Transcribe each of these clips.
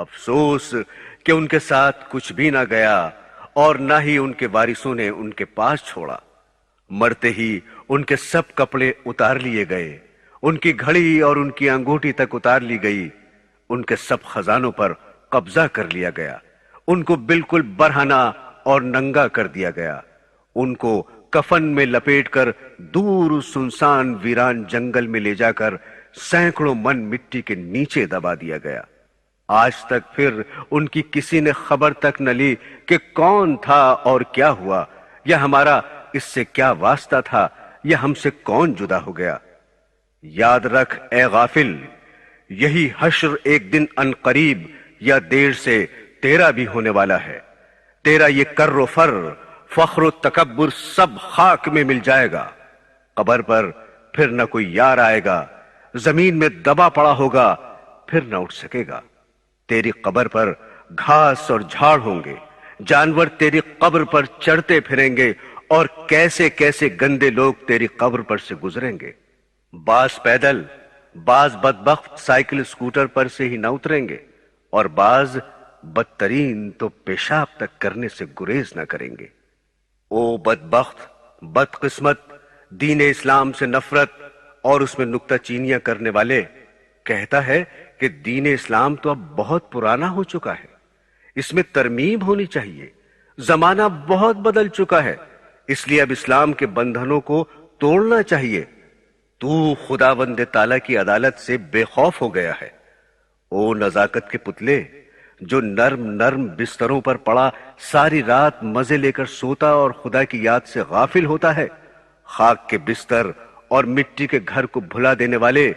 افسوس کہ ان کے ساتھ کچھ بھی نہ گیا اور نہ ہی ان کے وارثوں نے ان کے پاس چھوڑا۔ مرتے ہی ان کے سب کپڑے اتار لیے گئے، ان کی گھڑی اور ان کی انگوٹھی تک اتار لی گئی، ان کے سب خزانوں پر قبضہ کر لیا گیا، ان کو بالکل برہنہ اور ننگا کر دیا گیا، ان کو کفن میں لپیٹ کر دور سنسان ویران جنگل میں لے جا کر سینکڑوں من مٹی کے نیچے دبا دیا گیا۔ آج تک پھر ان کی کسی نے خبر تک نہ لی کہ کون تھا اور کیا ہوا، یا ہمارا اس سے کیا واسطہ تھا، یا ہم سے کون جدا ہو گیا۔ یاد رکھ اے غافل، یہی حشر ایک دن ان قریب یا دیر سے تیرا بھی ہونے والا ہے۔ تیرا یہ کر و فر، فخر و تکبر سب خاک میں مل جائے گا۔ قبر پر پھر نہ کوئی یار آئے گا، زمین میں دبا پڑا ہوگا، پھر نہ اٹھ سکے گا۔ تیری قبر پر گھاس اور جھاڑ ہوں گے، جانور تیری قبر پر چڑھتے پھریں گے، اور کیسے کیسے گندے لوگ تیری قبر پر سے گزریں گے۔ بعض پیدل، بعض بدبخت سائیکل اسکوٹر پر سے ہی نہ اتریں گے، اور بعض بدترین تو پیشاب تک کرنے سے گریز نہ کریں گے۔ او بدبخت، بدقسمت، دین اسلام سے نفرت اور اس میں نکتہ چینیاں کرنے والے، کہتا ہے کہ دین اسلام تو اب بہت پرانا ہو چکا ہے، اس میں ترمیم ہونی چاہیے، زمانہ بہت بدل چکا ہے، اس لیے اب اسلام کے بندھنوں کو توڑنا چاہیے۔ تو خداوند تعالیٰ کی عدالت سے بے خوف ہو گیا ہے۔ او نزاکت کے پتلے، جو نرم نرم بستروں پر پڑا ساری رات مزے لے کر سوتا اور خدا کی یاد سے غافل ہوتا ہے، خاک کے بستر اور مٹی کے گھر کو بھلا دینے والے،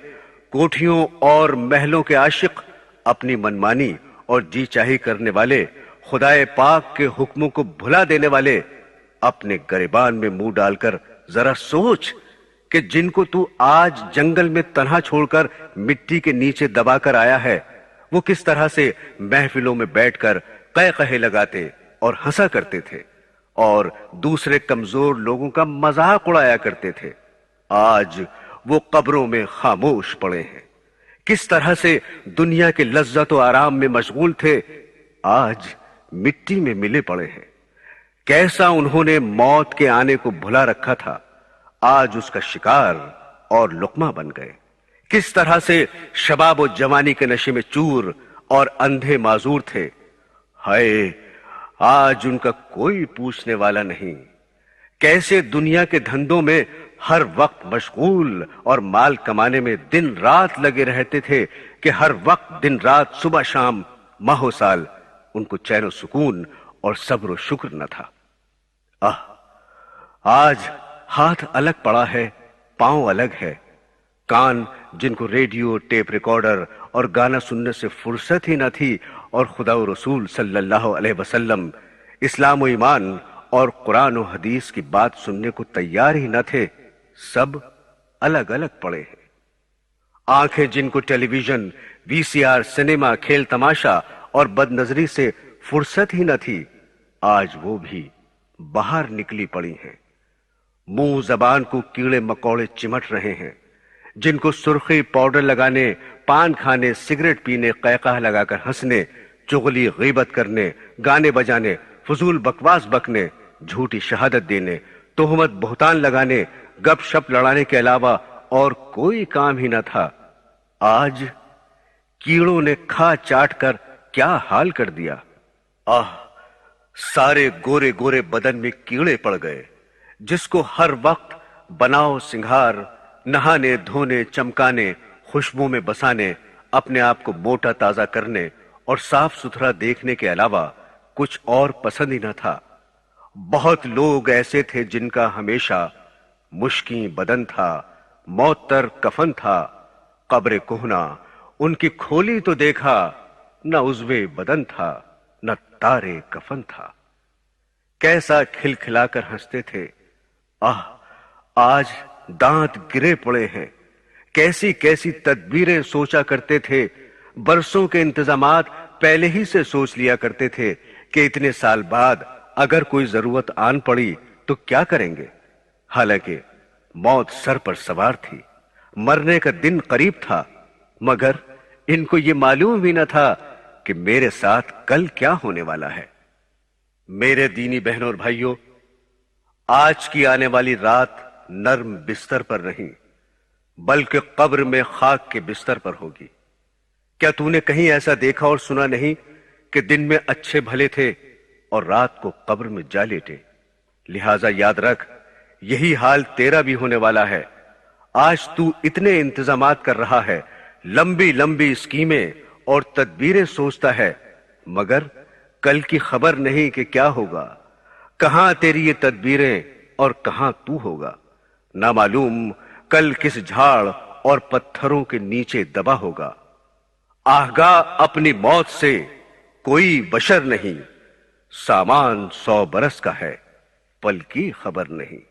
کوٹھیوں اور محلوں کے عاشق، اپنی منمانی اور جی چاہی کرنے والے، خدائے پاک کے حکموں کو بھلا دینے والے، اپنے گریبان میں منہ ڈال کر ذرا سوچ کہ جن کو تو آج جنگل میں تنہا چھوڑ کر مٹی کے نیچے دبا کر آیا ہے، وہ کس طرح سے محفلوں میں بیٹھ کر قہقہے لگاتے اور ہنسا کرتے تھے، اور دوسرے کمزور لوگوں کا مذاق اڑایا کرتے تھے۔ آج وہ قبروں میں خاموش پڑے ہیں۔ کس طرح سے دنیا کے لذت و آرام میں مشغول تھے، آج مٹی میں ملے پڑے ہیں۔ کیسا انہوں نے موت کے آنے کو بھلا رکھا تھا، آج اس کا شکار اور لقمہ بن گئے۔ کس طرح سے شباب و جوانی کے نشے میں چور اور اندھے معذور تھے، ہائے آج ان کا کوئی پوچھنے والا نہیں۔ کیسے دنیا کے دھندوں میں ہر وقت مشغول اور مال کمانے میں دن رات لگے رہتے تھے کہ ہر وقت دن رات صبح شام ماہ و سال ان کو چین و سکون اور صبر و شکر نہ تھا۔ آج ہاتھ الگ پڑا ہے، پاؤں الگ ہے، کان جن کو ریڈیو، ٹیپ ریکارڈر اور گانا سننے سے فرصت ہی نہ تھی، اور خدا و رسول صلی اللہ علیہ وسلم، اسلام و ایمان اور قرآن و حدیث کی بات سننے کو تیار ہی نہ تھے، سب الگ الگ پڑے ہیں۔ آنکھیں جن کو ٹیلی ویژن، وی سی آر، سنیما، کھیل تماشا اور بد نظری سے فرصت ہی نہ تھی، آج وہ بھی باہر نکلی پڑی ہیں۔ منہ زبان کو کیڑے مکوڑے چمٹ رہے ہیں، جن کو سرخی پاؤڈر لگانے، پان کھانے، سگریٹ پینے، قہقہ لگا کر ہنسنے، چغلی غیبت کرنے، گانے بجانے، فضول بکواس بکنے، جھوٹی شہادت دینے، تہمت بہتان لگانے، گپ شپ لڑانے کے علاوہ اور کوئی کام ہی نہ تھا، آج کیڑوں نے کھا چاٹ کر کیا حال کر دیا۔ سارے گورے گورے بدن میں کیڑے پڑ گئے، جس کو ہر وقت بناؤ سنگھار، نہانے دھونے، چمکانے، خوشبو میں بسانے، اپنے آپ کو موٹا تازہ کرنے اور صاف ستھرا دیکھنے کے علاوہ کچھ اور پسند ہی نہ تھا۔ بہت لوگ ایسے تھے جن کا ہمیشہ مشکیں بدن تھا، معطر کفن تھا، قبر کہنا ان کی کھولی تو دیکھا، نہ عضوے بدن تھا، نہ تارے کفن تھا۔ کیسا کھل کھلا کر ہنستے تھے، آج دانت گرے پڑے ہیں۔ کیسی کیسی تدبیریں سوچا کرتے تھے، برسوں کے انتظامات پہلے ہی سے سوچ لیا کرتے تھے کہ اتنے سال بعد اگر کوئی ضرورت آن پڑی تو کیا کریں گے۔ حالانکہ موت سر پر سوار تھی، مرنے کا دن قریب تھا، مگر ان کو یہ معلوم بھی نہ تھا کہ میرے ساتھ کل کیا ہونے والا ہے۔ میرے دینی بہنوں اور بھائیوں، آج کی آنے والی رات نرم بستر پر نہیں بلکہ قبر میں خاک کے بستر پر ہوگی۔ کیا تو نے کہیں ایسا دیکھا اور سنا نہیں کہ دن میں اچھے بھلے تھے اور رات کو قبر میں جا لیٹے؟ لہذا یاد رکھ، یہی حال تیرا بھی ہونے والا ہے۔ آج تو اتنے انتظامات کر رہا ہے، لمبی لمبی اسکیمیں اور تدبیریں سوچتا ہے، مگر کل کی خبر نہیں کہ کیا ہوگا، کہاں تیری یہ تدبیریں اور کہاں تو ہوگا۔ نہ معلوم کل کس جھاڑ اور پتھروں کے نیچے دبا ہوگا۔ آگاہ اپنی موت سے کوئی بشر نہیں، سامان 100 برس کا ہے، پل کی خبر نہیں۔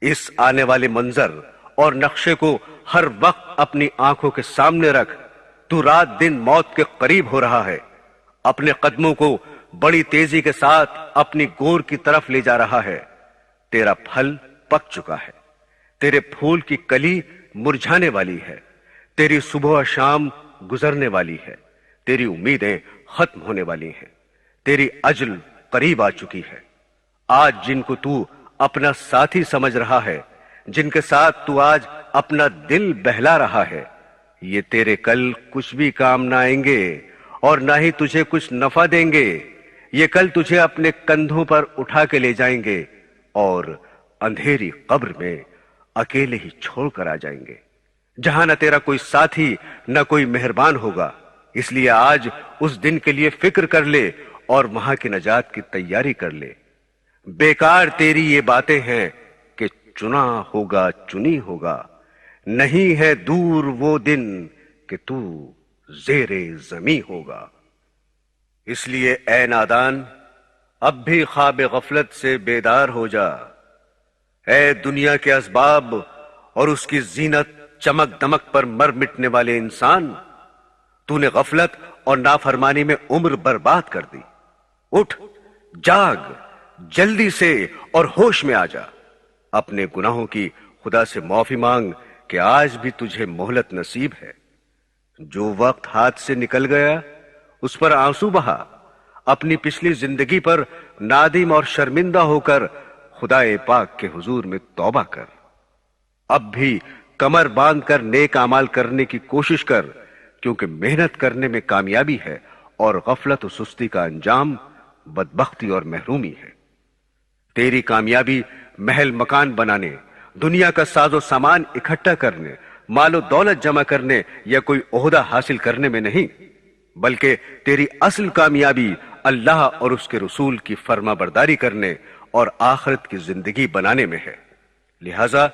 اس آنے والے منظر اور نقشے کو ہر وقت اپنی آنکھوں کے سامنے رکھ۔ تو رات دن موت کے قریب ہو رہا ہے، اپنے قدموں کو بڑی تیزی کے ساتھ اپنی گور کی طرف لے جا رہا ہے۔ تیرا پھل پک چکا ہے، تیرے پھول کی کلی مرجھانے والی ہے، تیری صبح و شام گزرنے والی ہے، تیری امیدیں ختم ہونے والی ہیں، تیری اجل قریب آ چکی ہے۔ آج جن کو تو اپنا ساتھی سمجھ رہا ہے، جن کے ساتھ تو آج اپنا دل بہلا رہا ہے، یہ تیرے کل کچھ بھی کام نہ آئیں گے اور نہ ہی تجھے کچھ نفع دیں گے۔ یہ کل تجھے اپنے کندھوں پر اٹھا کے لے جائیں گے اور اندھیری قبر میں اکیلے ہی چھوڑ کر آ جائیں گے، جہاں نہ تیرا کوئی ساتھی نہ کوئی مہربان ہوگا۔ اس لیے آج اس دن کے لیے فکر کر لے اور وہاں کی نجات کی تیاری کر لے۔ بیکار تیری یہ باتیں ہیں کہ چنا ہوگا چنی ہوگا، نہیں ہے دور وہ دن کہ تو زیر زمیں ہوگا۔ اس لیے اے نادان، اب بھی خواب غفلت سے بیدار ہو جا۔ اے دنیا کے اسباب اور اس کی زینت چمک دمک پر مر مٹنے والے انسان، تو نے غفلت اور نافرمانی میں عمر برباد کر دی۔ اٹھ، جاگ، جلدی سے اور ہوش میں آ جا۔ اپنے گناہوں کی خدا سے معافی مانگ کہ آج بھی تجھے مہلت نصیب ہے۔ جو وقت ہاتھ سے نکل گیا اس پر آنسو بہا، اپنی پچھلی زندگی پر نادم اور شرمندہ ہو کر خدا پاک کے حضور میں توبہ کر۔ اب بھی کمر باندھ کر نیک اعمال کرنے کی کوشش کر، کیونکہ محنت کرنے میں کامیابی ہے اور غفلت و سستی کا انجام بدبختی اور محرومی ہے۔ تیری کامیابی محل مکان بنانے، دنیا کا ساز و سامان اکٹھا کرنے، مال و دولت جمع کرنے یا کوئی عہدہ حاصل کرنے میں نہیں، بلکہ تیری اصل کامیابی اللہ اور اس کے رسول کی فرما برداری کرنے اور آخرت کی زندگی بنانے میں ہے۔ لہذا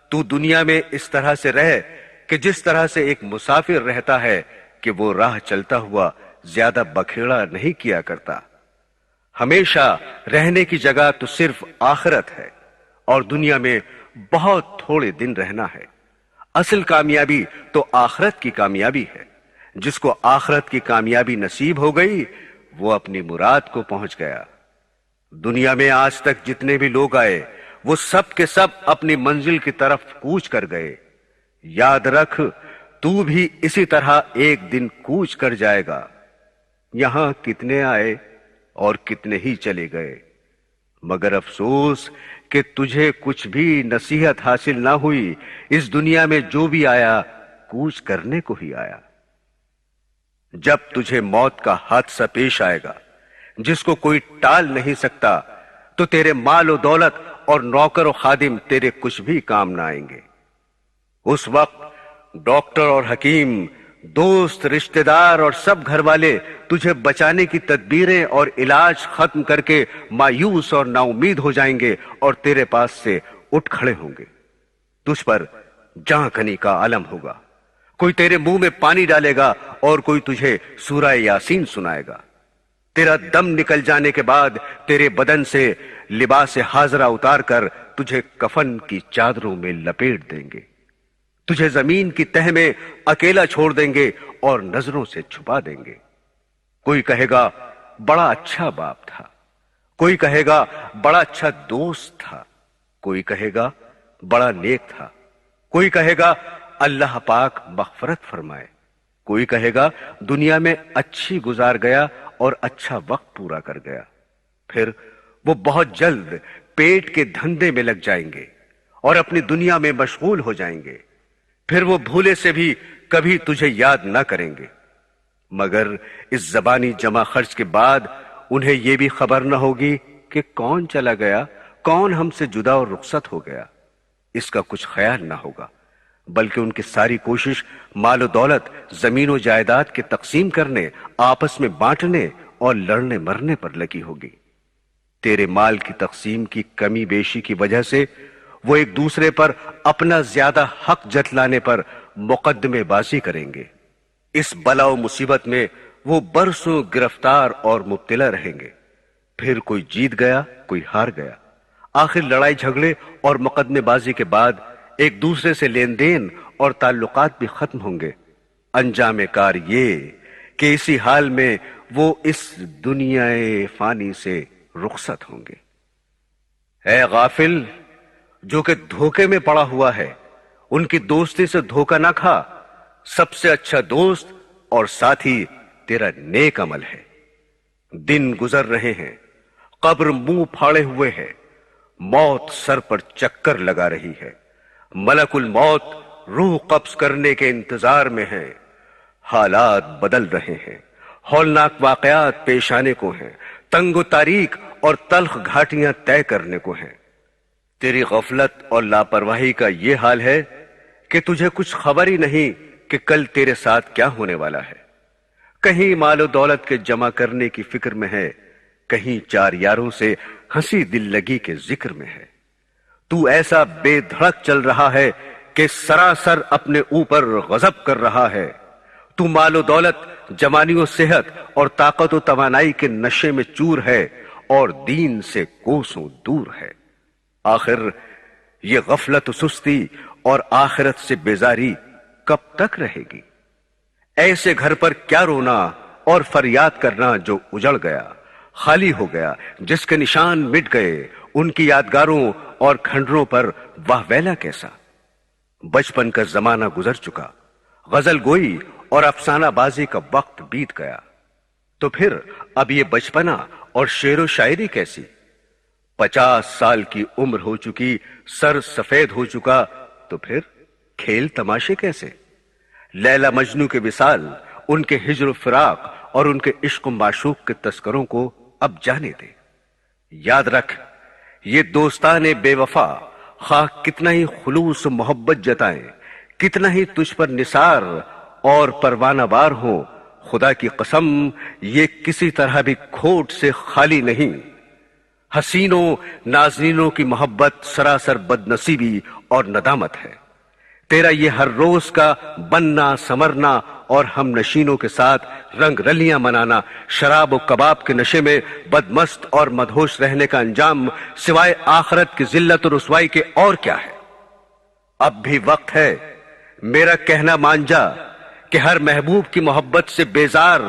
تو دنیا میں اس طرح سے رہ کہ جس طرح سے ایک مسافر رہتا ہے کہ وہ راہ چلتا ہوا زیادہ بکھیڑا نہیں کیا کرتا۔ ہمیشہ رہنے کی جگہ تو صرف آخرت ہے اور دنیا میں بہت تھوڑے دن رہنا ہے۔ اصل کامیابی تو آخرت کی کامیابی ہے۔ جس کو آخرت کی کامیابی نصیب ہو گئی وہ اپنی مراد کو پہنچ گیا۔ دنیا میں آج تک جتنے بھی لوگ آئے وہ سب کے سب اپنی منزل کی طرف کوچ کر گئے۔ یاد رکھ، تو بھی اسی طرح ایک دن کوچ کر جائے گا۔ یہاں کتنے آئے اور کتنے ہی چلے گئے، مگر افسوس کہ تجھے کچھ بھی نصیحت حاصل نہ ہوئی۔ اس دنیا میں جو بھی آیا کوچ کرنے کو ہی آیا۔ جب تجھے موت کا حادثہ پیش آئے گا جس کو کوئی ٹال نہیں سکتا، تو تیرے مال و دولت اور نوکر و خادم تیرے کچھ بھی کام نہ آئیں گے۔ اس وقت ڈاکٹر اور حکیم، دوست، رشتہ دار اور سب گھر والے تجھے بچانے کی تدبیریں اور علاج ختم کر کے مایوس اور نا امید ہو جائیں گے اور تیرے پاس سے اٹھ کھڑے ہوں گے۔ تجھ پر جاں کنی کا عالم ہوگا، کوئی تیرے منہ میں پانی ڈالے گا اور کوئی تجھے سورہ یاسین سنائے گا۔ تیرا دم نکل جانے کے بعد تیرے بدن سے لباس حاضرہ اتار کر تجھے کفن کی چادروں میں لپیٹ دیں گے، تجھے زمین کی تہ میں اکیلا چھوڑ دیں گے اور نظروں سے چھپا دیں گے۔ کوئی کہے گا بڑا اچھا باپ تھا، کوئی کہے گا بڑا اچھا دوست تھا، کوئی کہے گا بڑا نیک تھا، کوئی کہے گا اللہ پاک مغفرت فرمائے۔ کوئی کہے گا دنیا میں اچھی گزار گیا اور اچھا وقت پورا کر گیا، پھر وہ بہت جلد پیٹ کے دھندے میں لگ جائیں گے اور اپنی دنیا میں مشغول ہو جائیں گے، پھر وہ بھولے سے بھی کبھی تجھے یاد نہ کریں گے، مگر اس زبانی جمع خرچ کے بعد انہیں یہ بھی خبر نہ ہوگی کہ کون چلا گیا، کون ہم سے جدا اور رخصت ہو گیا، اس کا کچھ خیال نہ ہوگا، بلکہ ان کی ساری کوشش مال و دولت، زمین و جائیداد کے تقسیم کرنے، آپس میں بانٹنے اور لڑنے مرنے پر لگی ہوگی۔ تیرے مال کی تقسیم کی کمی بیشی کی وجہ سے وہ ایک دوسرے پر اپنا زیادہ حق جتلانے پر مقدمے بازی کریں گے۔ اس بلا و مصیبت میں وہ برسوں گرفتار اور مبتلا رہیں گے، پھر کوئی جیت گیا، کوئی ہار گیا، آخر لڑائی جھگڑے اور مقدمے بازی کے بعد ایک دوسرے سے لین دین اور تعلقات بھی ختم ہوں گے۔ انجام کار یہ کہ اسی حال میں وہ اس دنیا فانی سے رخصت ہوں گے۔ اے غافل، جو کہ دھوکے میں پڑا ہوا ہے، ان کی دوستی سے دھوکہ نہ کھا، سب سے اچھا دوست اور ساتھی تیرا نیک عمل ہے۔ دن گزر رہے ہیں، قبر منہ پھاڑے ہوئے ہے، موت سر پر چکر لگا رہی ہے، ملک الموت روح قبض کرنے کے انتظار میں ہے، حالات بدل رہے ہیں، ہولناک واقعات پیش آنے کو ہیں، تنگ و تاریک اور تلخ گھاٹیاں طے کرنے کو ہیں۔ تیری غفلت اور لاپرواہی کا یہ حال ہے کہ تجھے کچھ خبر ہی نہیں کہ کل تیرے ساتھ کیا ہونے والا ہے۔ کہیں مال و دولت کے جمع کرنے کی فکر میں ہے، کہیں چار یاروں سے ہنسی دل لگی کے ذکر میں ہے۔ تو ایسا بے دھڑک چل رہا ہے کہ سراسر اپنے اوپر غضب کر رہا ہے۔ تو مال و دولت، جوانی و صحت اور طاقت و توانائی کے نشے میں چور ہے اور دین سے کوسوں دور ہے۔ آخر یہ غفلت و سستی اور آخرت سے بیزاری کب تک رہے گی؟ ایسے گھر پر کیا رونا اور فریاد کرنا جو اجڑ گیا، خالی ہو گیا، جس کے نشان مٹ گئے، ان کی یادگاروں اور کھنڈروں پر واہ ویلا کیسا؟ بچپن کا زمانہ گزر چکا، غزل گوئی اور افسانہ بازی کا وقت بیت گیا، تو پھر اب یہ بچپنا اور شعر و شاعری کیسی؟ 50 سال کی عمر ہو چکی، سر سفید ہو چکا، تو پھر کھیل تماشے کیسے؟ لیلا مجنو کے وصال، ان کے ہجر و فراق اور ان کے عشق و معشوق کے تذکروں کو اب جانے دے۔ یاد رکھ، یہ دوستان بے وفا خواہ کتنا ہی خلوص و محبت جتائیں، کتنا ہی تجھ پر نثار اور پروانہ وار ہوں، خدا کی قسم یہ کسی طرح بھی کھوٹ سے خالی نہیں۔ حسینوں ناظرینوں کی محبت سراسر بد نصیبی اور ندامت ہے۔ تیرا یہ ہر روز کا بننا سمرنا اور ہم نشینوں کے ساتھ رنگ رلیاں منانا، شراب و کباب کے نشے میں بدمست اور مدہوش رہنے کا انجام سوائے آخرت کی ذلت و رسوائی کے اور کیا ہے؟ اب بھی وقت ہے، میرا کہنا مان جا کہ ہر محبوب کی محبت سے بیزار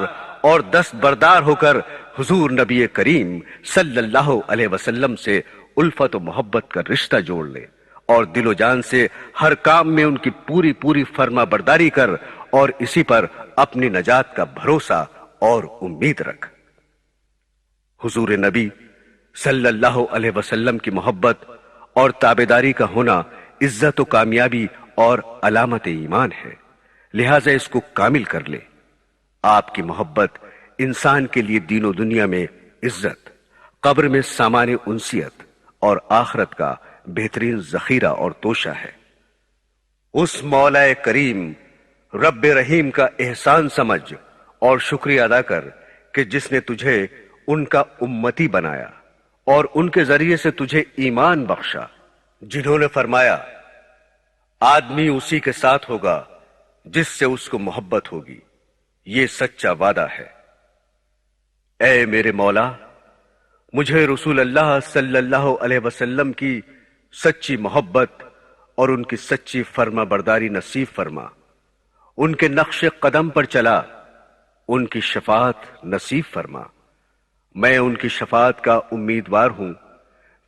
اور دست بردار ہو کر حضور نبی کریم صلی اللہ علیہ وسلم سے الفت و محبت کا رشتہ جوڑ لے اور دل و جان سے ہر کام میں ان کی پوری پوری فرما برداری کر اور اسی پر اپنی نجات کا بھروسہ اور امید رکھ۔ حضور نبی صلی اللہ علیہ وسلم کی محبت اور تابعداری کا ہونا عزت و کامیابی اور علامت ایمان ہے، لہٰذا اس کو کامل کر لے۔ آپ کی محبت انسان کے لیے دین و دنیا میں عزت، قبر میں سامان انسیت اور آخرت کا بہترین ذخیرہ اور توشہ ہے۔ اس مولا کریم رب رحیم کا احسان سمجھ اور شکریہ ادا کر کہ جس نے تجھے ان کا امتی بنایا اور ان کے ذریعے سے تجھے ایمان بخشا، جنہوں نے فرمایا آدمی اسی کے ساتھ ہوگا جس سے اس کو محبت ہوگی، یہ سچا وعدہ ہے۔ اے میرے مولا، مجھے رسول اللہ صلی اللہ علیہ وسلم کی سچی محبت اور ان کی سچی فرما برداری نصیب فرما، ان کے نقش قدم پر چلا، ان کی شفاعت نصیب فرما۔ میں ان کی شفاعت کا امیدوار ہوں،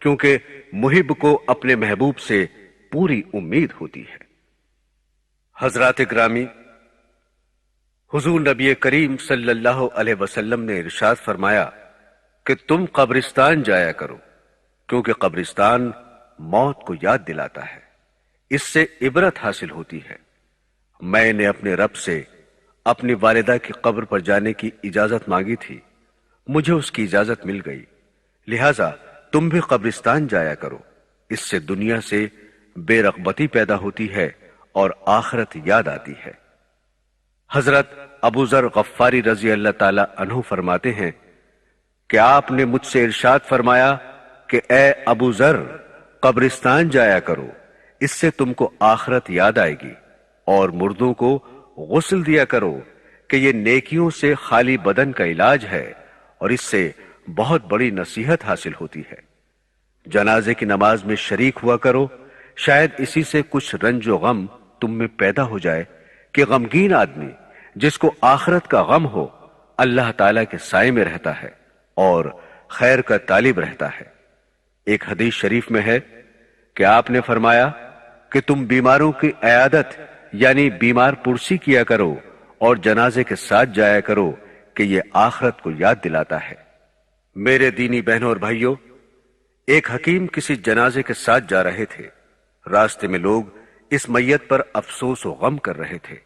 کیونکہ محب کو اپنے محبوب سے پوری امید ہوتی ہے۔ حضرات گرامی، حضور نبی کریم صلی اللہ علیہ وسلم نے ارشاد فرمایا کہ تم قبرستان جایا کرو، کیونکہ قبرستان موت کو یاد دلاتا ہے، اس سے عبرت حاصل ہوتی ہے۔ میں نے اپنے رب سے اپنی والدہ کی قبر پر جانے کی اجازت مانگی تھی، مجھے اس کی اجازت مل گئی، لہٰذا تم بھی قبرستان جایا کرو، اس سے دنیا سے بے رغبتی پیدا ہوتی ہے اور آخرت یاد آتی ہے۔ حضرت ابو ذر غفاری رضی اللہ تعالی عنہ فرماتے ہیں کہ آپ نے مجھ سے ارشاد فرمایا کہ اے ابو ذر، قبرستان جایا کرو، اس سے تم کو آخرت یاد آئے گی، اور مردوں کو غسل دیا کرو کہ یہ نیکیوں سے خالی بدن کا علاج ہے اور اس سے بہت بڑی نصیحت حاصل ہوتی ہے۔ جنازے کی نماز میں شریک ہوا کرو، شاید اسی سے کچھ رنج و غم تم میں پیدا ہو جائے کہ غمگین آدمی جس کو آخرت کا غم ہو اللہ تعالیٰ کے سائے میں رہتا ہے اور خیر کا طالب رہتا ہے۔ ایک حدیث شریف میں ہے کہ آپ نے فرمایا کہ تم بیماروں کی عیادت یعنی بیمار پرسی کیا کرو اور جنازے کے ساتھ جایا کرو کہ یہ آخرت کو یاد دلاتا ہے۔ میرے دینی بہنوں اور بھائیوں، ایک حکیم کسی جنازے کے ساتھ جا رہے تھے، راستے میں لوگ اس میت پر افسوس و غم کر رہے تھے،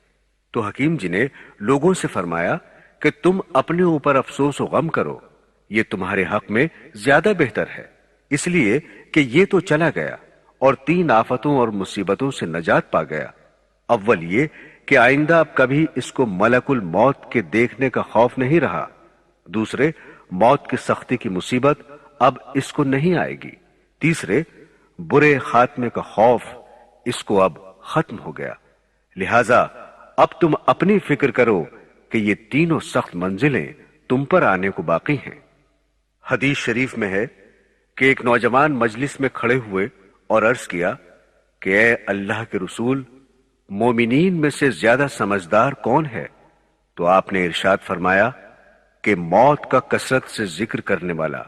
تو حکیم جی نے لوگوں سے فرمایا کہ تم اپنے اوپر افسوس و غم کرو، یہ تمہارے حق میں زیادہ بہتر ہے، اس لیے کہ یہ تو چلا گیا اور 3 آفتوں اور مصیبتوں سے نجات پا گیا۔ اول یہ کہ آئندہ اب کبھی اس کو ملک الموت کے دیکھنے کا خوف نہیں رہا، دوسرے موت کی سختی کی مصیبت اب اس کو نہیں آئے گی، تیسرے برے خاتمے کا خوف اس کو اب ختم ہو گیا، لہذا اب تم اپنی فکر کرو کہ یہ تینوں سخت منزلیں تم پر آنے کو باقی ہیں۔ حدیث شریف میں ہے کہ ایک نوجوان مجلس میں کھڑے ہوئے اور عرض کیا کہ اے اللہ کے رسول، مومنین میں سے زیادہ سمجھدار کون ہے؟ تو آپ نے ارشاد فرمایا کہ موت کا کثرت سے ذکر کرنے والا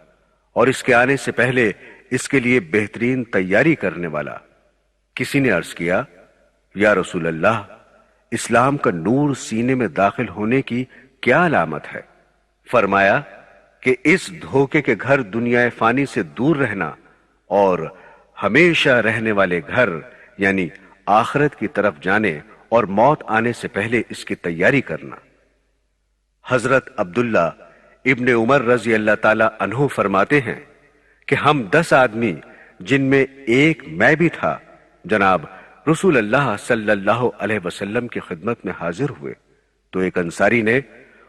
اور اس کے آنے سے پہلے اس کے لیے بہترین تیاری کرنے والا۔ کسی نے عرض کیا یا رسول اللہ، اسلام کا نور سینے میں داخل ہونے کی کیا علامت ہے؟ فرمایا کہ اس دھوکے کے گھر دنیا فانی سے دور رہنا اور ہمیشہ رہنے والے گھر یعنی آخرت کی طرف جانے اور موت آنے سے پہلے اس کی تیاری کرنا۔ حضرت عبداللہ ابن عمر رضی اللہ تعالی عنہ فرماتے ہیں کہ ہم 10 آدمی جن میں ایک میں بھی تھا جناب رسول اللہ صلی اللہ علیہ وسلم کی خدمت میں حاضر ہوئے، تو ایک انصاری نے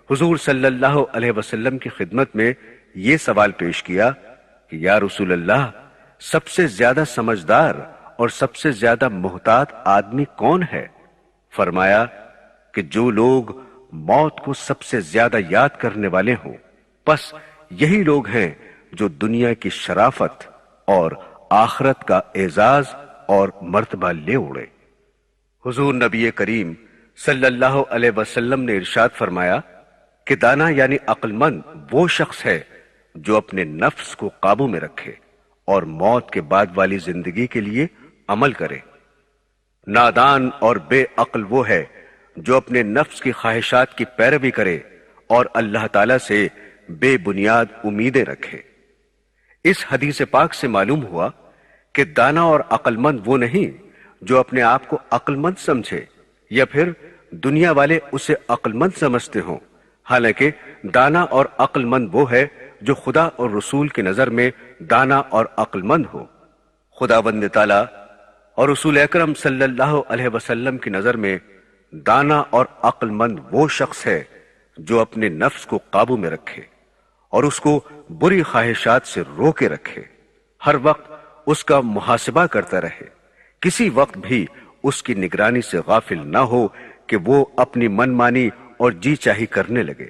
حضور صلی اللہ علیہ وسلم کی خدمت میں یہ سوال پیش کیا کہ یا رسول اللہ، سب سے زیادہ سمجھدار اور سب سے زیادہ محتاط آدمی کون ہے؟ فرمایا کہ جو لوگ موت کو سب سے زیادہ یاد کرنے والے ہوں، پس یہی لوگ ہیں جو دنیا کی شرافت اور آخرت کا اعزاز اور مرتبہ لے اڑے۔ حضور نبی کریم صلی اللہ علیہ وسلم نے ارشاد فرمایا کہ دانا یعنی عقل مند وہ شخص ہے جو اپنے نفس کو قابو میں رکھے اور موت کے بعد والی زندگی کے لیے عمل کرے۔ نادان اور بے عقل وہ ہے جو اپنے نفس کی خواہشات کی پیروی کرے اور اللہ تعالیٰ سے بے بنیاد امیدیں رکھے۔ اس حدیث پاک سے معلوم ہوا کہ دانا اور عقل مند وہ نہیں جو اپنے آپ کو عقل مند سمجھے یا پھر دنیا والے اسے عقل مند سمجھتے ہوں، حالانکہ دانا اور عقل مند وہ ہے جو خدا اور رسول کی نظر میں دانا اور عقل مند ہو۔ خداوند تعالیٰ اور رسول اکرم صلی اللہ علیہ وسلم کی نظر میں دانا اور عقل مند وہ شخص ہے جو اپنے نفس کو قابو میں رکھے اور اس کو بری خواہشات سے روکے رکھے، ہر وقت اس کا محاسبہ کرتا رہے، کسی وقت بھی اس کی نگرانی سے غافل نہ ہو کہ وہ اپنی من مانی اور جی چاہی کرنے لگے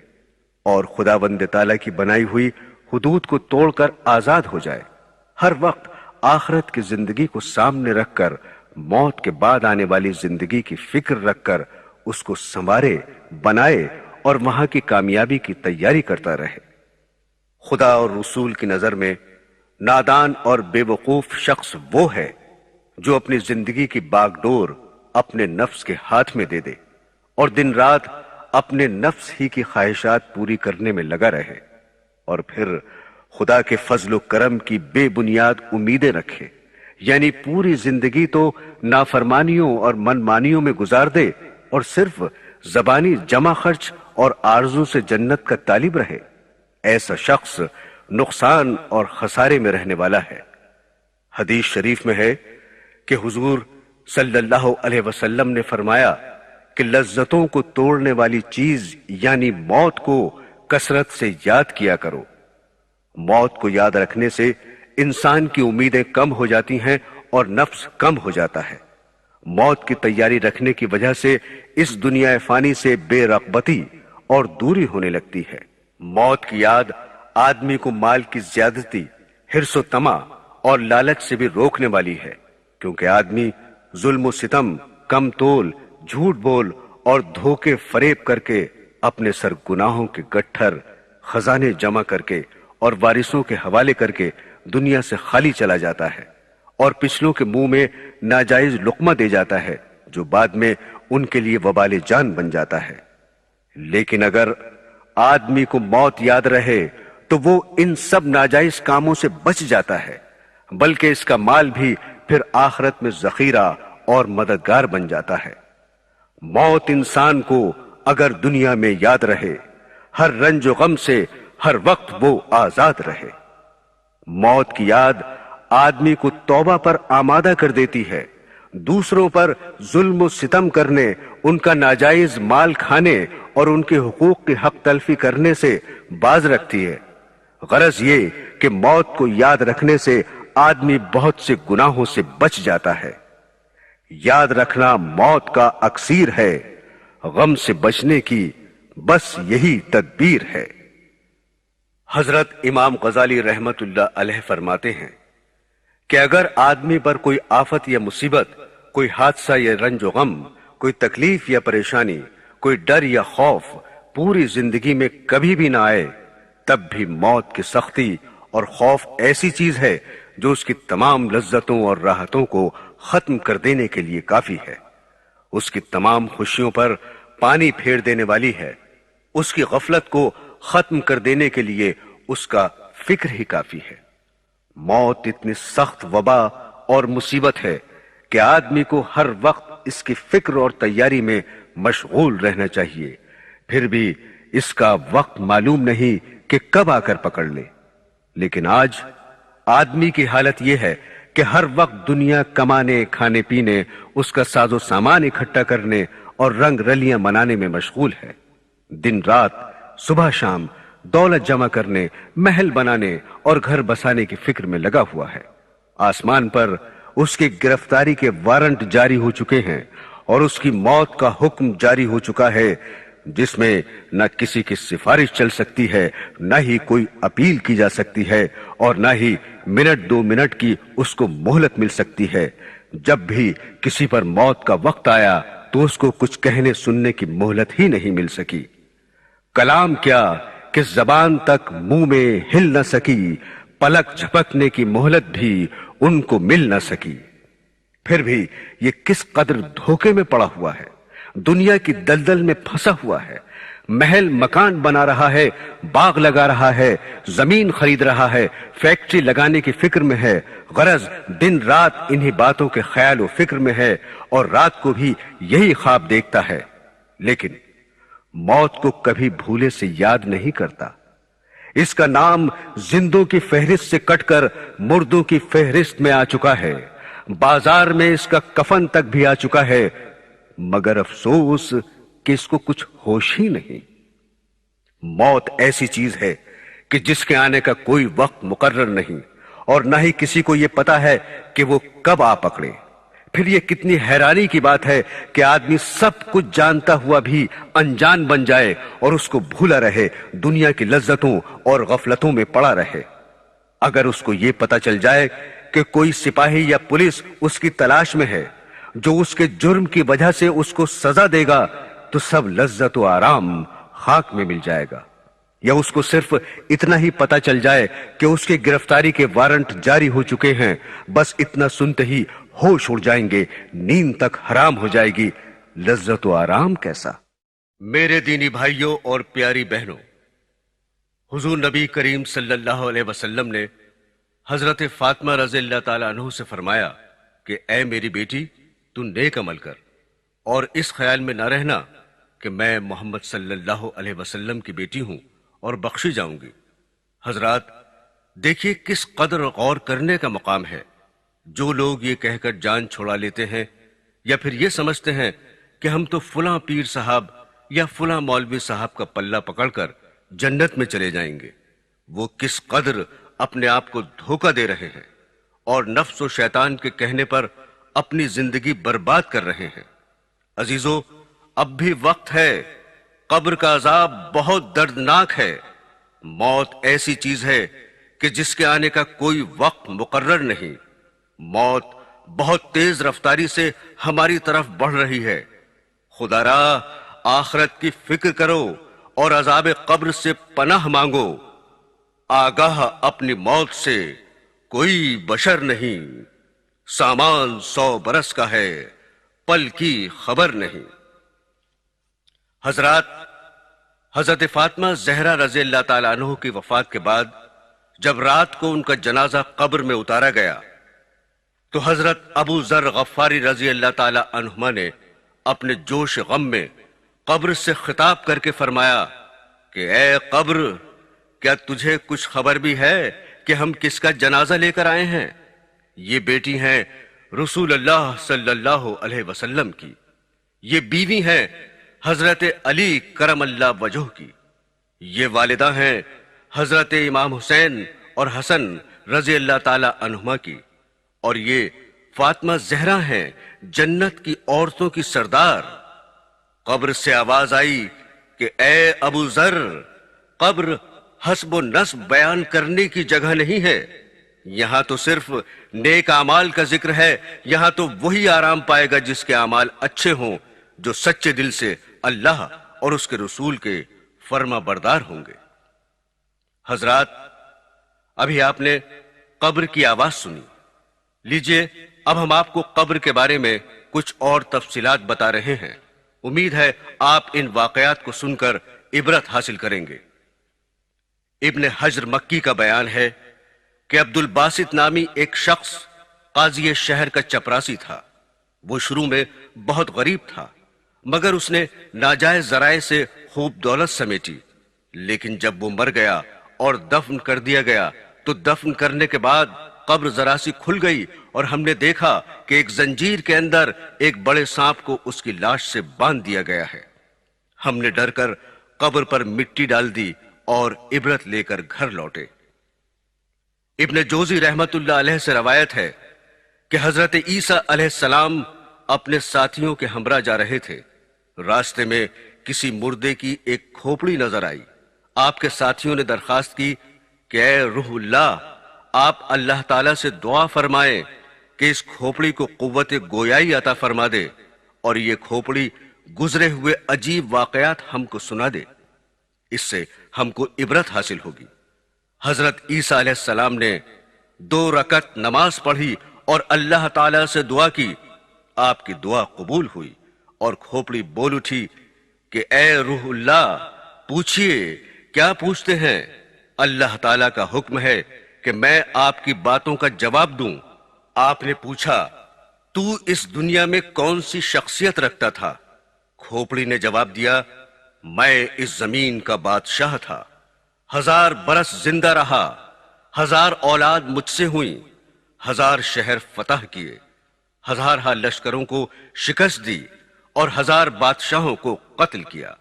اور خداوند تعالیٰ کی بنائی ہوئی حدود کو توڑ کر آزاد ہو جائے، ہر وقت آخرت کی زندگی کو سامنے رکھ کر موت کے بعد آنے والی زندگی کی فکر رکھ کر اس کو سنوارے بنائے اور وہاں کی کامیابی کی تیاری کرتا رہے۔ خدا اور رسول کی نظر میں نادان اور بے وقوف شخص وہ ہے جو اپنی زندگی کی باغ ڈور اپنے نفس کے ہاتھ میں دے دے اور دن رات اپنے نفس ہی کی خواہشات پوری کرنے میں لگا رہے اور پھر خدا کے فضل و کرم کی بے بنیاد امیدیں رکھے، یعنی پوری زندگی تو نافرمانیوں اور منمانیوں میں گزار دے اور صرف زبانی جمع خرچ اور آرزو سے جنت کا طالب رہے، ایسا شخص نقصان اور خسارے میں رہنے والا ہے۔ حدیث شریف میں ہے کہ حضور صلی اللہ علیہ وسلم نے فرمایا کہ لذتوں کو توڑنے والی چیز یعنی موت کو کثرت سے یاد کیا کرو۔ موت کو یاد رکھنے سے انسان کی امیدیں کم ہو جاتی ہیں اور نفس کم ہو جاتا ہے۔ موت کی تیاری رکھنے کی وجہ سے اس دنیا فانی سے بے رغبتی اور دوری ہونے لگتی ہے۔ موت کی یاد آدمی کو مال کی زیادتی، حرص و طمع اور لالچ سے بھی روکنے والی ہے، کیونکہ آدمی ظلم و ستم، کم تول، جھوٹ بول اور دھوکے فریب کر کے اپنے سر گناہوں کے گٹھر خزانے جمع کر کے اور وارثوں کے حوالے کر کے دنیا سے خالی چلا جاتا ہے اور پچھلوں کے منہ میں ناجائز لقمہ دے جاتا ہے جو بعد میں ان کے لیے وبال جان بن جاتا ہے۔ لیکن اگر آدمی کو موت یاد رہے تو وہ ان سب ناجائز کاموں سے بچ جاتا ہے، بلکہ اس کا مال بھی پھر آخرت میں ذخیرہ اور مددگار بن جاتا ہے۔ موت انسان کو اگر دنیا میں یاد رہے، ہر رنج و غم سے ہر وقت وہ آزاد رہے۔ موت کی یاد آدمی کو توبہ پر آمادہ کر دیتی ہے، دوسروں پر ظلم و ستم کرنے، ان کا ناجائز مال کھانے اور ان کے حقوق کی حق تلفی کرنے سے باز رکھتی ہے۔ غرض یہ کہ موت کو یاد رکھنے سے آدمی بہت سے گناہوں سے بچ جاتا ہے۔ یاد رکھنا موت کا اکسیر ہے، غم سے بچنے کی بس یہی تدبیر ہے۔ حضرت امام غزالی رحمت اللہ علیہ فرماتے ہیں کہ اگر آدمی پر کوئی آفت یا مصیبت، کوئی حادثہ یا رنج و غم، کوئی تکلیف یا پریشانی، کوئی ڈر یا خوف پوری زندگی میں کبھی بھی نہ آئے، تب بھی موت کی سختی اور خوف ایسی چیز ہے جو اس کی تمام لذتوں اور راحتوں کو ختم کر دینے کے لیے کافی ہے، اس کی تمام خوشیوں پر پانی پھیر دینے والی ہے، اس کی غفلت کو ختم کر دینے کے لیے اس کا فکر ہی کافی ہے۔ موت اتنی سخت وبا اور مصیبت ہے کہ آدمی کو ہر وقت اس کی فکر اور تیاری میں مشغول رہنا چاہیے، پھر بھی اس کا وقت معلوم نہیں کہ کب آ کر پکڑ لے۔ لیکن آج آدمی کی حالت یہ ہے کہ ہر وقت دنیا کمانے، کھانے پینے، اس کا ساز و سامان اکٹھا کرنے اور رنگ رلیاں منانے میں مشغول ہے، دن رات، صبح شام دولت جمع کرنے، محل بنانے اور گھر بسانے کی فکر میں لگا ہوا ہے۔ آسمان پر اس کی گرفتاری کے وارنٹ جاری ہو چکے ہیں اور اس کی موت کا حکم جاری ہو چکا ہے، جس میں نہ کسی کی سفارش چل سکتی ہے، نہ ہی کوئی اپیل کی جا سکتی ہے اور نہ ہی منٹ دو منٹ کی اس کو مہلت مل سکتی ہے۔ جب بھی کسی پر موت کا وقت آیا تو اس کو کچھ کہنے سننے کی مہلت ہی نہیں مل سکی۔ کلام کیا کہ زبان تک منہ میں ہل نہ سکی، پلک جھپکنے کی مہلت بھی ان کو مل نہ سکی۔ پھر بھی یہ کس قدر دھوکے میں پڑا ہوا ہے، دنیا کی دلدل میں پھنسا ہوا ہے، محل مکان بنا رہا ہے، باغ لگا رہا ہے، زمین خرید رہا ہے، فیکٹری لگانے کی فکر میں ہے، غرض دن رات انہی باتوں کے خیال و فکر میں ہے اور رات کو بھی یہی خواب دیکھتا ہے، لیکن موت کو کبھی بھولے سے یاد نہیں کرتا۔ اس کا نام زندوں کی فہرست سے کٹ کر مردوں کی فہرست میں آ چکا ہے، بازار میں اس کا کفن تک بھی آ چکا ہے، مگر افسوس کہ اس کو کچھ ہوش ہی نہیں۔ موت ایسی چیز ہے کہ جس کے آنے کا کوئی وقت مقرر نہیں اور نہ ہی کسی کو یہ پتا ہے کہ وہ کب آ پکڑے۔ پھر یہ کتنی حیرانی کی بات ہے کہ آدمی سب کچھ جانتا ہوا بھی انجان بن جائے اور اس کو بھولا رہے، دنیا کی لذتوں اور غفلتوں میں پڑا رہے۔ اگر اس کو یہ پتا چل جائے کہ کوئی سپاہی یا پولیس اس کی تلاش میں ہے جو اس کے جرم کی وجہ سے اس کو سزا دے گا تو سب لذت و آرام خاک میں مل جائے گا، یا اس کو صرف اتنا ہی پتا چل جائے کہ اس کی گرفتاری کے وارنٹ جاری ہو چکے ہیں، بس اتنا سنتے ہی ہوش اڑ جائیں گے، نیند تک حرام ہو جائے گی، لذت و آرام کیسا۔ میرے دینی بھائیوں اور پیاری بہنوں، حضور نبی کریم صلی اللہ علیہ وسلم نے حضرت فاطمہ رضی اللہ تعالیٰ عنہ سے فرمایا کہ اے میری بیٹی، تو نیک عمل کر اور اس خیال میں نہ رہنا کہ میں محمد صلی اللہ علیہ وسلم کی بیٹی ہوں اور بخشی جاؤں گی۔ حضرات، دیکھیے کس قدر غور کرنے کا مقام ہے۔ جو لوگ یہ کہہ کر جان چھوڑا لیتے ہیں یا پھر یہ سمجھتے ہیں کہ ہم تو فلاں پیر صاحب یا فلاں مولوی صاحب کا پلہ پکڑ کر جنت میں چلے جائیں گے، وہ کس قدر اپنے آپ کو دھوکہ دے رہے ہیں اور نفس و شیطان کے کہنے پر اپنی زندگی برباد کر رہے ہیں۔ عزیزو، اب بھی وقت ہے، قبر کا عذاب بہت دردناک ہے۔ موت ایسی چیز ہے کہ جس کے آنے کا کوئی وقت مقرر نہیں۔ موت بہت تیز رفتاری سے ہماری طرف بڑھ رہی ہے۔ خدا را، آخرت کی فکر کرو اور عذاب قبر سے پناہ مانگو۔ آگاہ اپنی موت سے کوئی بشر نہیں، سامان 100 برس کا ہے، پل کی خبر نہیں۔ حضرات، حضرت فاطمہ زہرا رضی اللہ تعالیٰ عنہ کی وفات کے بعد جب رات کو ان کا جنازہ قبر میں اتارا گیا تو حضرت ابو ذر غفاری رضی اللہ تعالیٰ عنہما نے اپنے جوش غم میں قبر سے خطاب کر کے فرمایا کہ اے قبر، کیا تجھے کچھ خبر بھی ہے کہ ہم کس کا جنازہ لے کر آئے ہیں؟ یہ بیٹی ہیں رسول اللہ صلی اللہ علیہ وسلم کی، یہ بیوی ہیں حضرت علی کرم اللہ وجہ کی، یہ والدہ ہیں حضرت امام حسین اور حسن رضی اللہ تعالی عنہما کی، اور یہ فاطمہ زہرا ہیں جنت کی عورتوں کی سردار۔ قبر سے آواز آئی کہ اے ابو ذر، قبر حسب و نسب بیان کرنے کی جگہ نہیں ہے، یہاں تو صرف نیک اعمال کا ذکر ہے۔ یہاں تو وہی آرام پائے گا جس کے اعمال اچھے ہوں، جو سچے دل سے اللہ اور اس کے رسول کے فرما بردار ہوں گے۔ حضرات، ابھی آپ نے قبر کی آواز سنی، لیجئے اب ہم آپ کو قبر کے بارے میں کچھ اور تفصیلات بتا رہے ہیں۔ امید ہے آپ ان واقعات کو سن کر عبرت حاصل کریں گے۔ ابن حجر مکی کا بیان ہے کہ عبد الباسط نامی ایک شخص قاضی شہر کا چپراسی تھا۔ وہ شروع میں بہت غریب تھا، مگر اس نے ناجائز ذرائع سے خوب دولت سمیٹی، لیکن جب وہ مر گیا اور دفن کر دیا گیا تو دفن کرنے کے بعد قبر ذرا سی کھل گئی اور ہم نے دیکھا کہ ایک زنجیر کے اندر ایک بڑے سانپ کو اس کی لاش سے باندھ دیا گیا ہے۔ ہم نے ڈر کر قبر پر مٹی ڈال دی اور عبرت لے کر گھر لوٹے۔ ابن جوزی رحمت اللہ علیہ سے روایت ہے کہ حضرت عیسیٰ علیہ السلام اپنے ساتھیوں کے ہمراہ جا رہے تھے۔ راستے میں کسی مردے کی ایک کھوپڑی نظر آئی۔ آپ کے ساتھیوں نے درخواست کی کہ اے روح اللہ، آپ اللہ تعالیٰ سے دعا فرمائیں کہ اس کھوپڑی کو قوت گویائی عطا فرما دے اور یہ کھوپڑی گزرے ہوئے عجیب واقعات ہم کو سنا دے، اس سے ہم کو عبرت حاصل ہوگی۔ حضرت عیسیٰ علیہ السلام نے 2 رکعت نماز پڑھی اور اللہ تعالیٰ سے دعا کی۔ آپ کی دعا قبول ہوئی اور کھوپڑی بول اٹھی کہ اے روح اللہ، پوچھئے، کیا پوچھتے ہیں؟ اللہ تعالیٰ کا حکم ہے کہ میں آپ کی باتوں کا جواب دوں۔ آپ نے پوچھا، تو اس دنیا میں کون سی شخصیت رکھتا تھا؟ کھوپڑی نے جواب دیا، میں اس زمین کا بادشاہ تھا، 1000 برس زندہ رہا، 1000 اولاد مجھ سے ہوئیں، 1000 شہر فتح کیے، 1000 لشکروں کو شکست دی اور 1000 بادشاہوں کو قتل کیا۔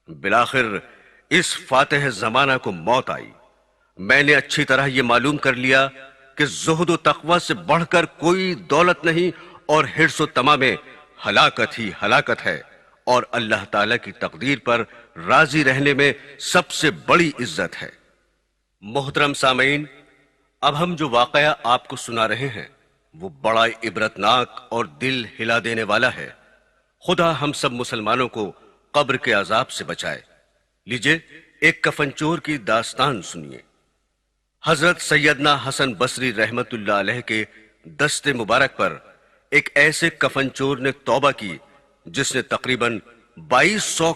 بالآخر اس فاتح زمانہ کو موت آئی۔ میں نے اچھی طرح یہ معلوم کر لیا کہ زہد و تقوی سے بڑھ کر کوئی دولت نہیں اور حرص و طمع میں ہلاکت ہی ہلاکت ہے، اور اللہ تعالیٰ کی تقدیر پر راضی رہنے میں سب سے بڑی عزت ہے۔ محترم سامعین، اب ہم جو واقعہ آپ کو سنا رہے ہیں وہ بڑا عبرتناک اور دل ہلا دینے والا ہے۔ خدا ہم سب مسلمانوں کو قبر کے عذاب سے بچائے۔ لیجئے ایک کفن چور کی داستان سنیے۔ حضرت سیدنا حسن بصری رحمت اللہ علیہ کے دست مبارک پر ایک ایسے کفن چور نے توبہ کی جس نے تقریباً 2200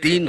3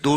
2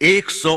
100